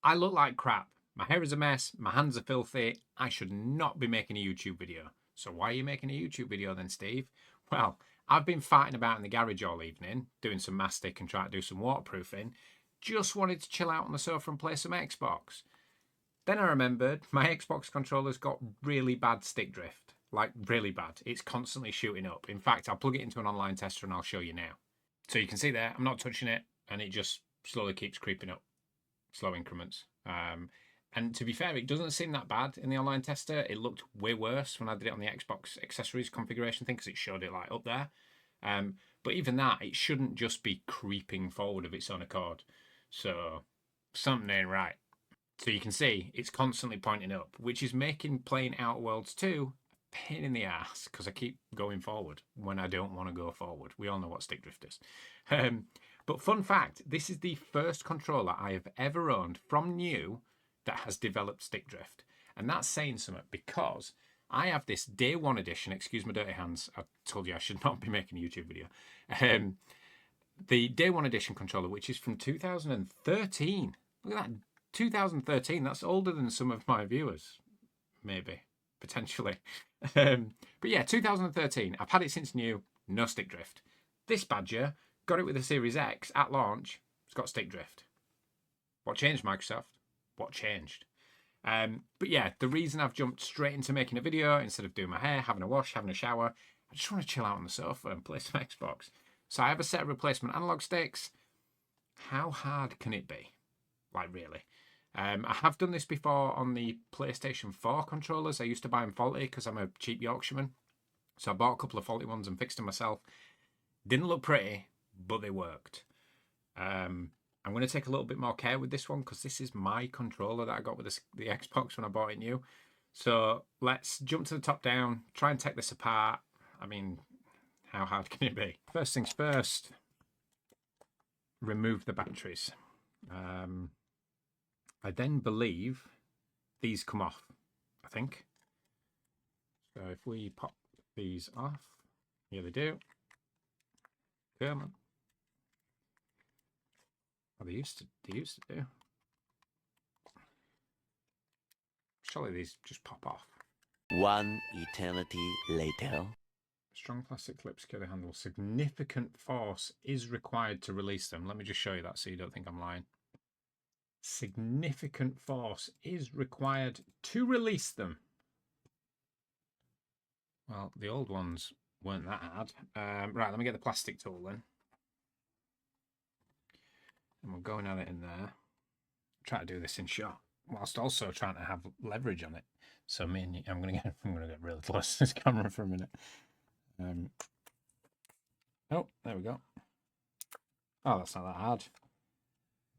I look like crap. My hair is a mess. My hands are filthy. I should not be making a YouTube video. So why are you making a YouTube video then, Steve? Well, I've been fighting about in the garage all evening, doing some mastic and trying to do some waterproofing. Just wanted to chill out on the sofa and play some Xbox. Then I remembered my Xbox controller's got really bad stick drift. Like, really bad. It's constantly shooting up. In fact, I'll plug it into an online tester and I'll show you now. So you can see there, I'm not touching it, and it just slowly keeps creeping up. Slow increments. And to be fair, it doesn't seem that bad in the online tester. It looked way worse when I did it on the Xbox accessories configuration thing because it showed it like up there. But even that, it shouldn't just be creeping forward of its own accord. So something ain't right. So you can see it's constantly pointing up, which is making playing Outer Worlds 2 a pain in the ass because I keep going forward when I don't want to go forward. We all know what stick drift is. But fun fact, this is the first controller I have ever owned from new that has developed stick drift. And that's saying something because I have this day one edition, excuse my dirty hands, I told you I should not be making a YouTube video. The day one edition controller, which is from 2013. Look at that, 2013. That's older than some of my viewers, maybe, potentially. But yeah, 2013. I've had it since new, no stick drift. This Badger, got it with the Series X at launch. It's got stick drift. What changed, Microsoft? What changed? But yeah, the reason I've jumped straight into making a video instead of doing my hair, having a wash, having a shower, I just want to chill out on the sofa and play some Xbox. So I have a set of replacement analog sticks. How hard can it be? Like, really? I have done this before on the PlayStation 4 controllers. I used to buy them faulty because I'm a cheap Yorkshireman. So I bought a couple of faulty ones and fixed them myself. Didn't look pretty, but they worked. I'm going to take a little bit more care with this one because this is my controller that I got with the Xbox when I bought it new. So let's jump to the top down, try and take this apart. I mean, how hard can it be? First things first, remove the batteries. I then believe these come off, I think. So if we pop these off, here they do. Come on. Oh, they used to do. Surely these just pop off. One eternity later. Strong plastic clips secure the handle. Significant force is required to release them. Let me just show you that so you don't think I'm lying. Significant force is required to release them. Well, the old ones weren't that hard. Right, let me get the plastic tool then. And we're going at it in there. Try to do this in shot, whilst also trying to have leverage on it. So me and you, I'm gonna get really close to this camera for a minute. Oh, there we go. Oh, that's not that hard.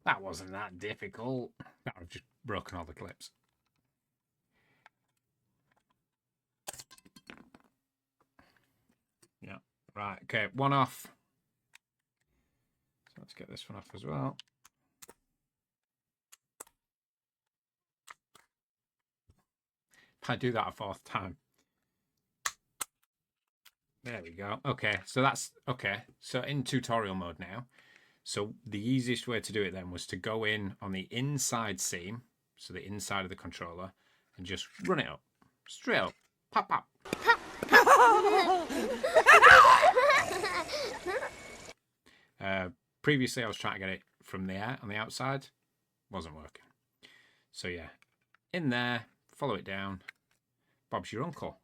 That wasn't that difficult. I've just broken all the clips. Yeah, right, okay, one off. So let's get this one off as well. If I do that a fourth time. There we go. Okay, so that's okay. So in tutorial mode now. So the easiest way to do it then was to go in on the inside seam, so the inside of the controller, and just run it up. Straight up. Pop, pop. Pop, pop. Previously, I was trying to get it from there on the outside. Wasn't working. So yeah, in there, follow it down. Bob's your uncle.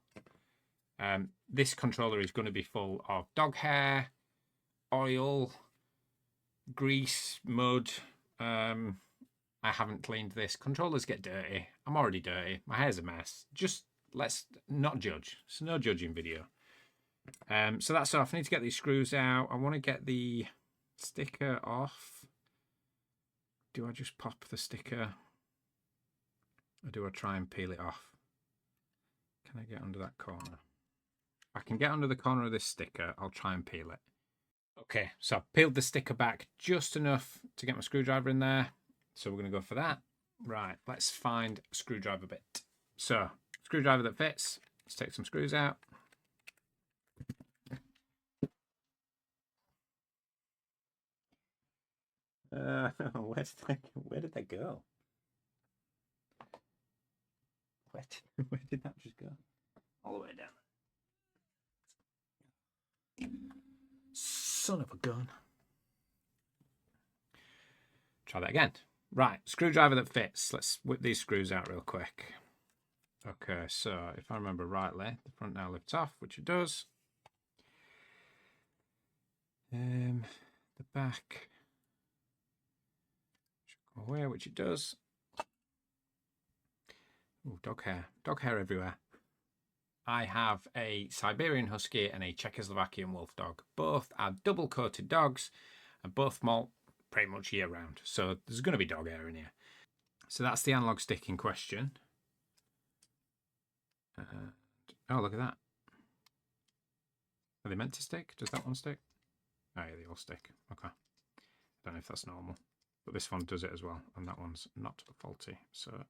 This controller is going to be full of dog hair, oil, grease, mud. I haven't cleaned this. Controllers get dirty. I'm already dirty. My hair's a mess. Just let's not judge. It's no judging video. So that's off. I need to get these screws out. I want to get the sticker off. Do I just pop the sticker? Or do I try and peel it off? Can I get under that corner? I can get under the corner of this sticker. I'll try and peel it. Okay, so I've peeled the sticker back just enough to get my screwdriver in there. So we're going to go for that. Right, let's find a screwdriver bit. So, screwdriver that fits. Let's take some screws out. Where did they go? Where did that just go? All the way down. Son of a gun. Try that again. Right, screwdriver that fits. Let's whip these screws out real quick. Okay, so if I remember rightly, the front now lifts off, which it does. The back should go away, which it does. Ooh, dog hair everywhere. I have a Siberian Husky and a Czechoslovakian Wolf dog. Both are double-coated dogs, and both molt pretty much year-round. So there's going to be dog hair in here. So that's the analog stick in question. Oh, look at that. Are they meant to stick? Does that one stick? Oh, yeah, they all stick. Okay. I don't know if that's normal. But this one does it as well. And that one's not faulty. So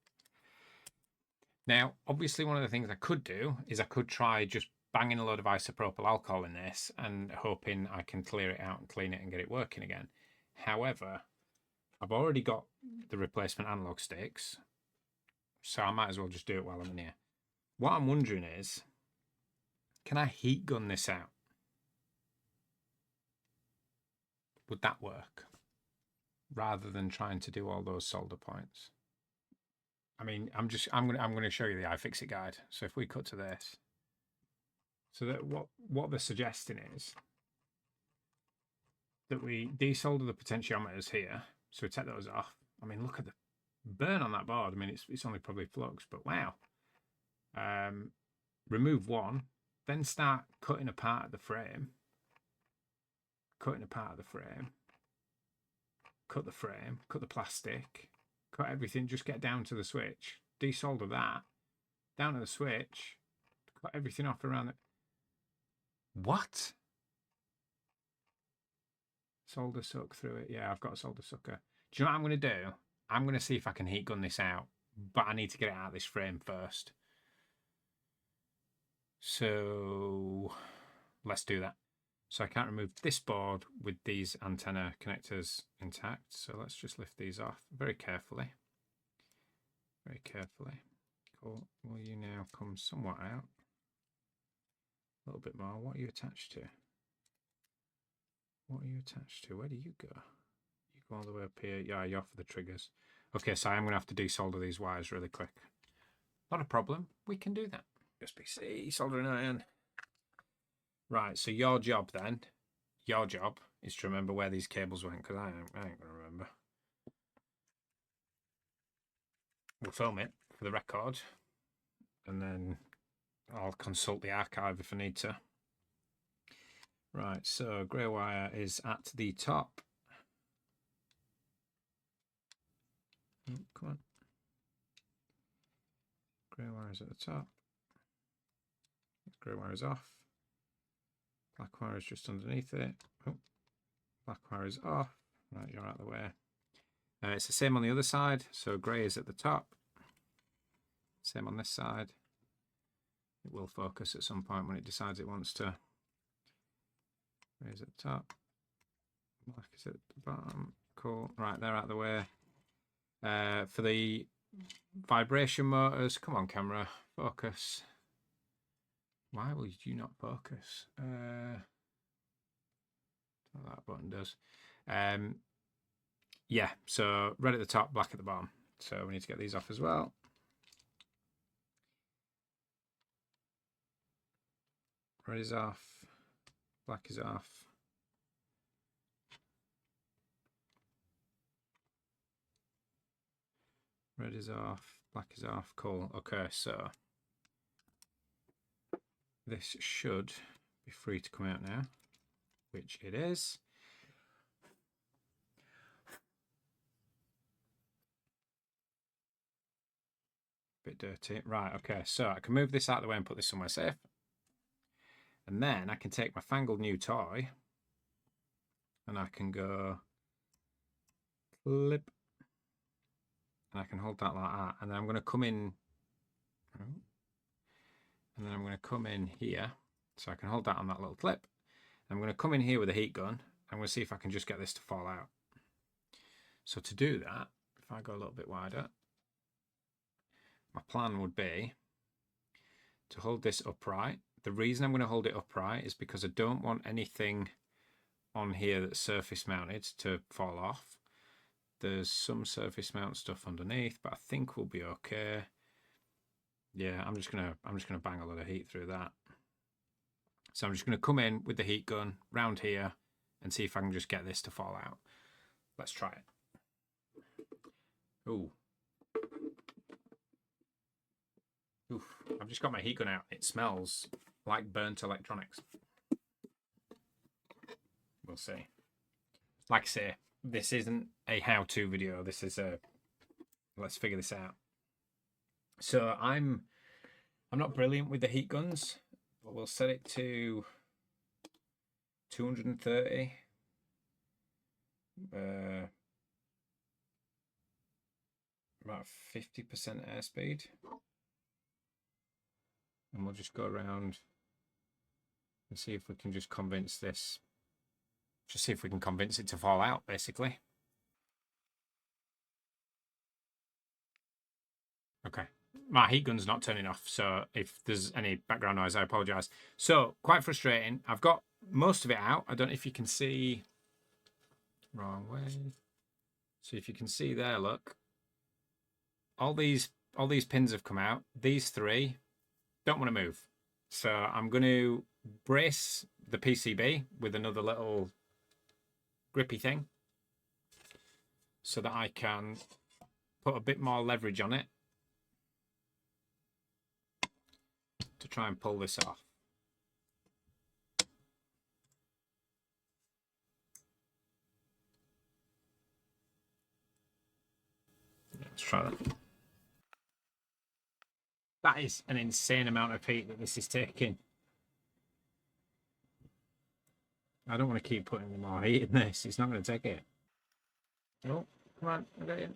now, obviously, one of the things I could do is I could try just banging a load of isopropyl alcohol in this and hoping I can clear it out and clean it and get it working again. However, I've already got the replacement analog sticks, so I might as well just do it while I'm in here. What I'm wondering is, can I heat gun this out? Would that work? Rather than trying to do all those solder points. I mean, I'm gonna show you the iFixit guide. So if we cut to this, so that what they're suggesting is that we desolder the potentiometers here. So we take those off. I mean, look at the burn on that board. I mean, it's only probably flux, but wow. Remove one, then start cutting apart the frame. Cutting apart the frame. Cut the frame, cut the plastic, cut everything, just get down to the switch, desolder that, down to the switch, cut everything off around it. What? Solder suck through it. Yeah, I've got a solder sucker. Do you know what I'm going to do? I'm going to see if I can heat gun this out, but I need to get it out of this frame first. So let's do that. So I can't remove this board with these antenna connectors intact. So let's just lift these off very carefully. Very carefully. Cool. Will you now come somewhat out? A little bit more. What are you attached to? What are you attached to? Where do you go? You go all the way up here. Yeah, you're for the triggers. Okay, so I'm going to have to desolder these wires really quick. Not a problem. We can do that. USB-C, soldering iron. Right, so your job then, is to remember where these cables went, because I ain't going to remember. We'll film it for the record, and then I'll consult the archive if I need to. Right, so grey wire is at the top. Oh, come on. Grey wire is at the top. Grey wire is off. Black wire is just underneath it. Oh, black wire is off. Right, you're out of the way. It's the same on the other side. So grey is at the top. Same on this side. It will focus at some point when it decides it wants to. Grey is at the top. Black is at the bottom. Cool. Right, they're out of the way. For the vibration motors, come on camera, focus. Why will you not focus? That button does. Yeah, so red at the top, black at the bottom. So we need to get these off as well. Red is off, black is off. Red is off, black is off. Cool. Okay, so this should be free to come out now, which it is. Bit dirty. Right, okay, so I can move this out of the way and put this somewhere safe. And then I can take my fangled new toy and I can go clip. And I can hold that like that. And then I'm going to come in. And then I'm going to come in here. So I can hold that on that little clip. I'm going to come in here with a heat gun. I'm going to see if I can just get this to fall out. So to do that, if I go a little bit wider, my plan would be to hold this upright. The reason I'm going to hold it upright is because I don't want anything on here that's surface mounted to fall off. There's some surface mount stuff underneath, but I think we'll be okay. Yeah, I'm just gonna bang a lot of heat through that. So I'm just gonna come in with the heat gun round here and see if I can just get this to fall out. Let's try it. Ooh. Oof. I've just got my heat gun out. It smells like burnt electronics. We'll see. Like I say, this isn't a how-to video. This is a let's figure this out. So I'm not brilliant with the heat guns, but we'll set it to 230. About 50% airspeed. And we'll just go around and see if we can just convince this. Just see if we can convince it to fall out, basically. Okay. My heat gun's not turning off, so if there's any background noise, I apologise. So, quite frustrating. I've got most of it out. I don't know if you can see. Wrong way. So if you can see there, look. All these pins have come out. These three don't want to move. So I'm going to brace the PCB with another little grippy thing so that I can put a bit more leverage on it to try and pull this off. Let's try that. That is an insane amount of heat that this is taking. I don't want to keep putting more heat in this. It's not going to take it. Oh, come on, I got you.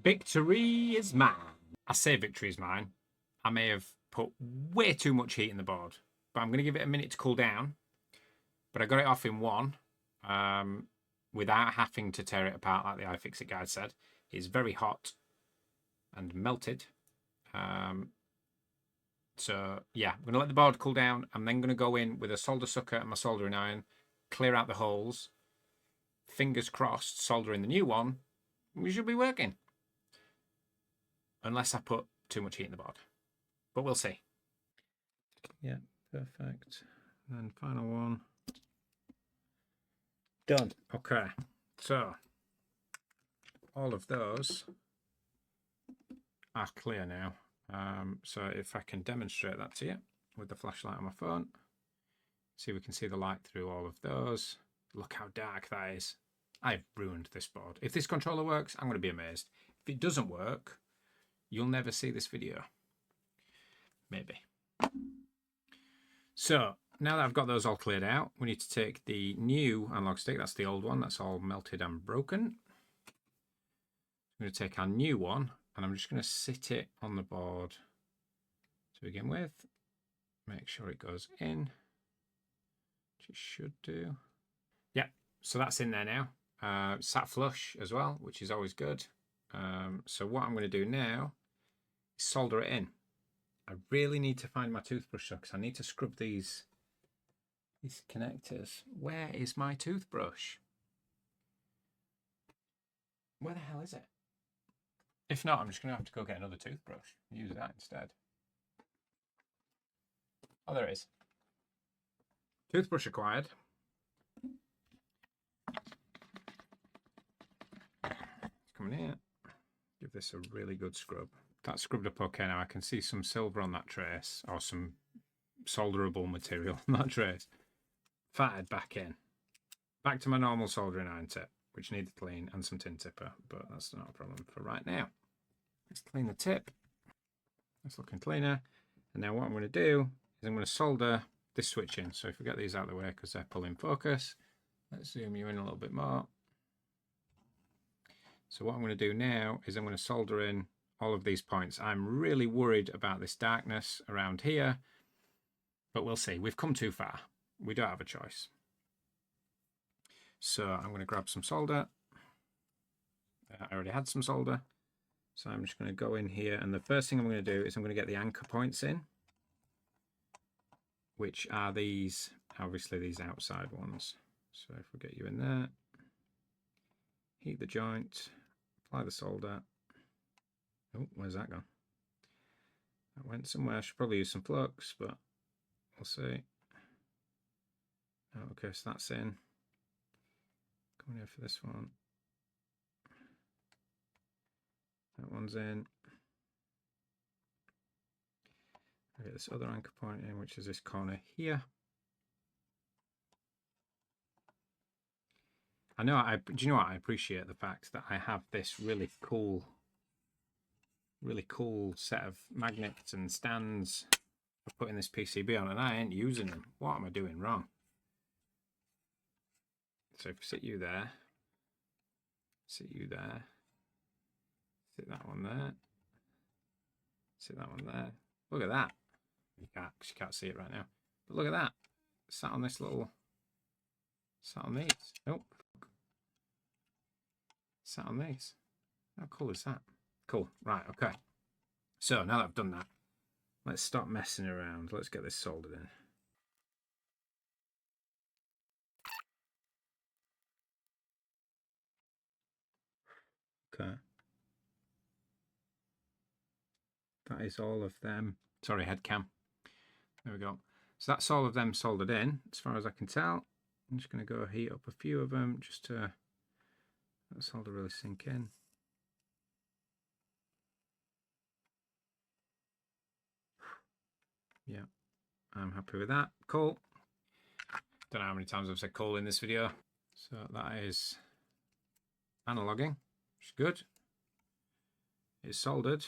Victory is mine. I say victory is mine. I may have put way too much heat in the board, but I'm going to give it a minute to cool down. But I got it off in one without having to tear it apart like the iFixit guide said. It's very hot and melted. So yeah, I'm going to let the board cool down. I'm then going to go in with a solder sucker and my soldering iron, clear out the holes. Fingers crossed, solder in the new one. We should be working. Unless I put too much heat in the board. But we'll see. Yeah, perfect. And then final one. Done. Okay. So, all of those are clear now. So if I can demonstrate that to you with the flashlight on my phone. See, we can see the light through all of those. Look how dark that is. I've ruined this board. If this controller works, I'm going to be amazed. If it doesn't work, you'll never see this video. Maybe. So, now that I've got those all cleared out, we need to take the new analog stick. That's the old one. That's all melted and broken. I'm going to take our new one, and I'm just going to sit it on the board to begin with. Make sure it goes in, which it should do. Yeah, so that's in there now. Sat flush as well, which is always good. So what I'm going to do now is solder it in. I really need to find my toothbrush because I need to scrub these connectors. Where is my toothbrush? Where the hell is it? If not, I'm just going to have to go get another toothbrush. Use that instead. Oh, there it is. Toothbrush acquired. Come in here. Give this a really good scrub. That's scrubbed up okay now. I can see some silver on that trace, or some solderable material on that trace. Fatted back in. Back to my normal soldering iron tip, which needs clean, and some tin tipper, but that's not a problem for right now. Let's clean the tip. That's looking cleaner. And now what I'm going to do is I'm going to solder this switch in. So if we get these out of the way because they're pulling focus, let's zoom you in a little bit more. So what I'm going to do now is I'm going to solder in all of these points. I'm really worried about this darkness around here, but we'll see. We've come too far. We don't have a choice. So I'm going to grab some solder. I already had some solder. So I'm just going to go in here, and the first thing I'm going to do is I'm going to get the anchor points in, which are these, obviously these outside ones. So if we get you in there, heat the joint, apply the solder. Oh, where's that gone? That went somewhere. I should probably use some flux, but we'll see. Oh, okay, so that's in. Coming here for this one. That one's in. I get this other anchor point in, which is this corner here. I know, do you know what? I appreciate the fact that I have this really cool set of magnets and stands for putting this PCB on, and I ain't using them. What am I doing wrong? So if we sit you there, sit you there, sit that one there, sit that one there. Look at that. You can't see it right now. But look at that. Sat on this little, sat on these. Oh, sat on these. How cool is that? Cool. Right, okay. So now that I've done that, let's stop messing around. Let's get this soldered in. Okay. That is all of them. Sorry, head cam. There we go. So that's all of them soldered in, as far as I can tell. I'm just going to go heat up a few of them just to let the solder really sink in. Yeah, I'm happy with that. Cool. Don't know how many times I've said cool in this video. So that is analoguing, which is good. It's soldered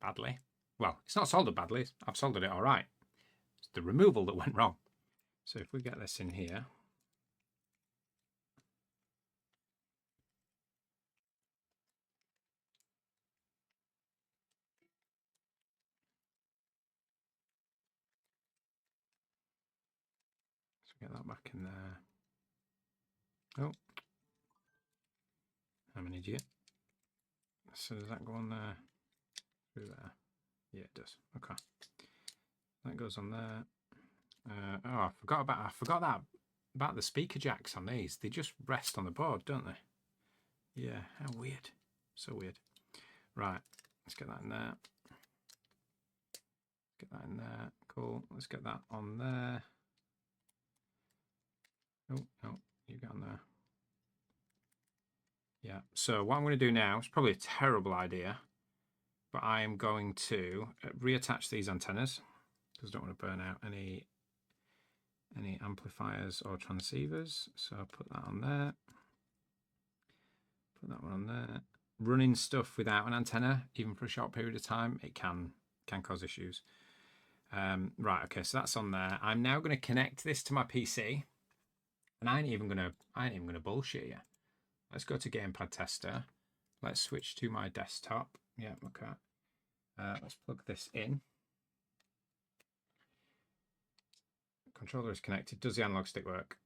badly. Well, it's not soldered badly. I've soldered it all right. It's the removal that went wrong. So if we get this in here, let's get that back in there. Oh, I'm an idiot. So does that go on there? Through there? Yeah, it does. Okay. That goes on there. Oh, I forgot that about the speaker jacks on these. They just rest on the board, don't they? Yeah, how weird. So weird. Right, let's get that in there. Get that in there. Cool. Let's get that on there. Oh, no, you get on there. Yeah, so what I'm going to do now, it's probably a terrible idea, but I am going to reattach these antennas because I don't want to burn out any amplifiers or transceivers. So I'll put that on there. Put that one on there. Running stuff without an antenna, even for a short period of time, it can cause issues. Right, okay, so that's on there. I'm now going to connect this to my PC, and I ain't even gonna bullshit you. Let's go to Gamepad Tester. Let's switch to my desktop. Yeah, okay. Let's plug this in. Controller is connected. Does the analog stick work?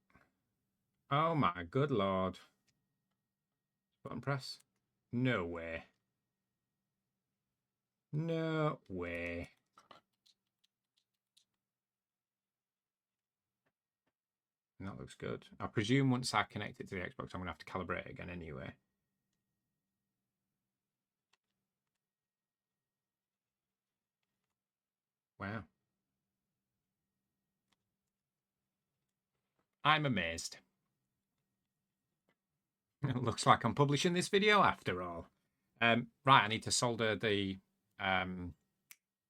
Oh my good lord. Button press. No way. No way. That looks good. I presume once I connect it to the Xbox, I'm going to have to calibrate it again anyway. Wow. I'm amazed. It looks like I'm publishing this video after all. Right, I need to solder the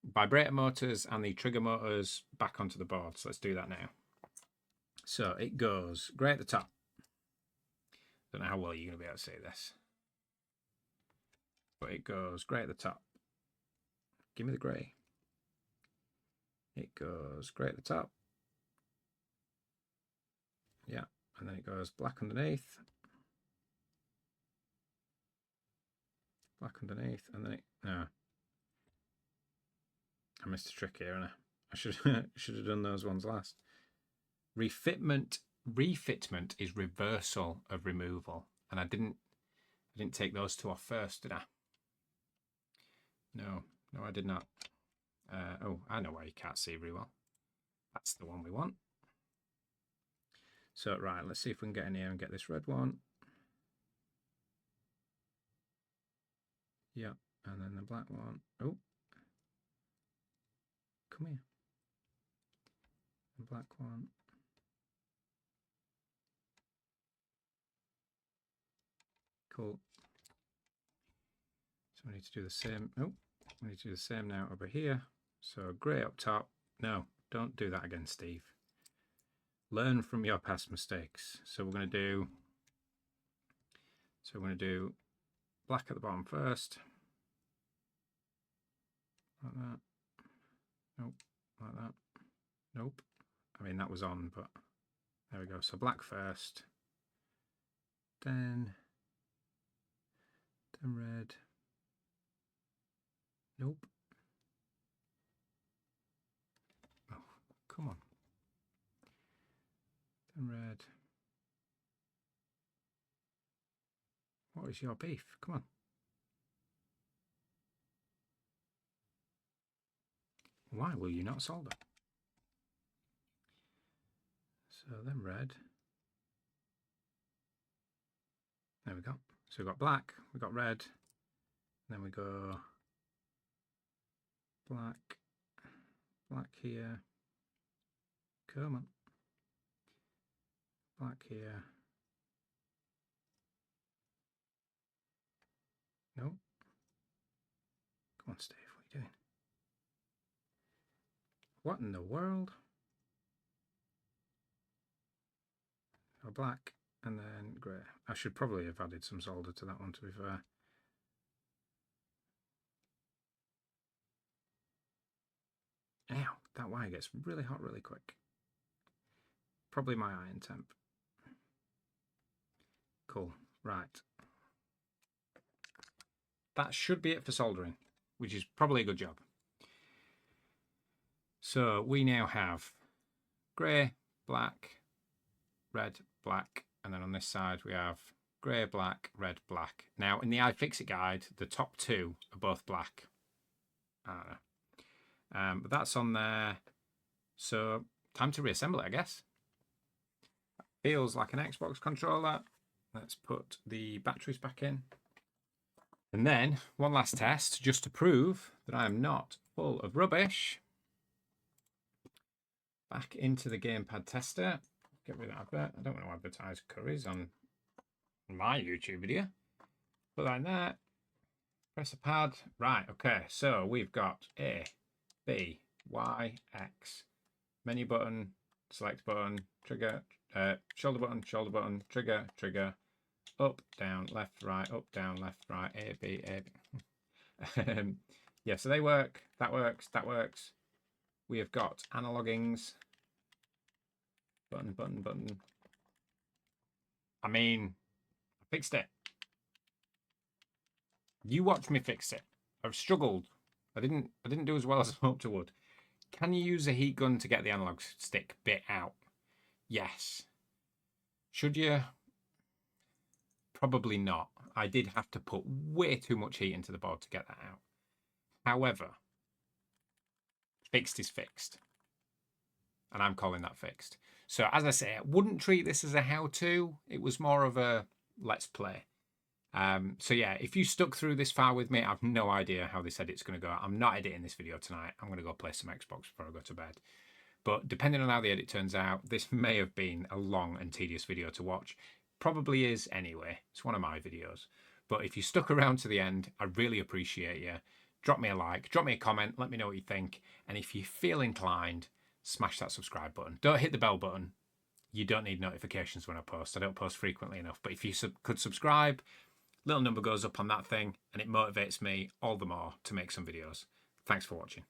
vibrator motors and the trigger motors back onto the board. So let's do that now. So it goes grey at the top. Don't know how well you're going to be able to see this. But it goes grey at the top. Give me the grey. It goes grey at the top. Yeah, and then it goes black underneath. Black underneath, and then it... No. I missed a trick here, and I should have done those ones last. Refitment refitment is reversal of removal, and I didn't take those two off first, did I? No, I did not. Oh, I know why you can't see very well. That's the one we want. So right, let's see if we can get in here and get this red one. Yeah, and then the black one. Oh, come here. The black one. Cool. So we need to do the same. Oh, we need to do the same now over here. So grey up top. No, don't do that again, Steve. Learn from your past mistakes. So we're going to do black at the bottom first. Like that. Nope. Like that. Nope. I mean, that was on, but there we go. So black first. Then red. Nope. Oh, come on. Then red. What is your beef? Come on. Why will you not solder? So then red. There we go. So we've got black, we've got red, then we go black here. Come on. Black here. No. Come on, Steve, what are you doing? What in the world? So black and then grey. I should probably have added some solder to that one, to be fair. Ow, that wire gets really hot really quick. Probably my iron temp. Cool, right. That should be it for soldering, which is probably a good job. So we now have grey, black, red, black, and then on this side we have grey, black, red, black. Now in the iFixit guide, the top two are both black. I don't know. But that's on there. So time to reassemble it, I guess. Feels like an Xbox controller. Let's put the batteries back in. And then one last test, just to prove that I am not full of rubbish. Back into the gamepad tester. Get rid of that advert. I don't want to advertise curries on my YouTube video. Put that in there. Press a pad. Right, okay. So we've got A, B, Y, X. Menu button, select button, trigger, shoulder button, trigger, trigger. Up, down, left, right, up, down, left, right, A, B, A, B. Yeah, so they work. That works. That works. We have got analogings. Button, button, button. I mean, I fixed it. You watch me fix it. I've struggled. I didn't do as well as I hoped I would. Can you use a heat gun to get the analog stick bit out? Yes. Should you? Probably not. I did have to put way too much heat into the board to get that out. However, fixed is fixed. And I'm calling that fixed. So as I say, I wouldn't treat this as a how-to. It was more of a let's play. So yeah, if you stuck through this far with me, I have no idea how this edit's going to go. I'm not editing this video tonight. I'm going to go play some Xbox before I go to bed. But depending on how the edit turns out, this may have been a long and tedious video to watch. Probably is anyway. It's one of my videos. But if you stuck around to the end, I really appreciate you. Drop me a like, drop me a comment, let me know what you think. And if you feel inclined, smash that subscribe button. Don't hit the bell button. You don't need notifications when I post. I don't post frequently enough. But if you could subscribe, little number goes up on that thing and it motivates me all the more to make some videos. Thanks for watching.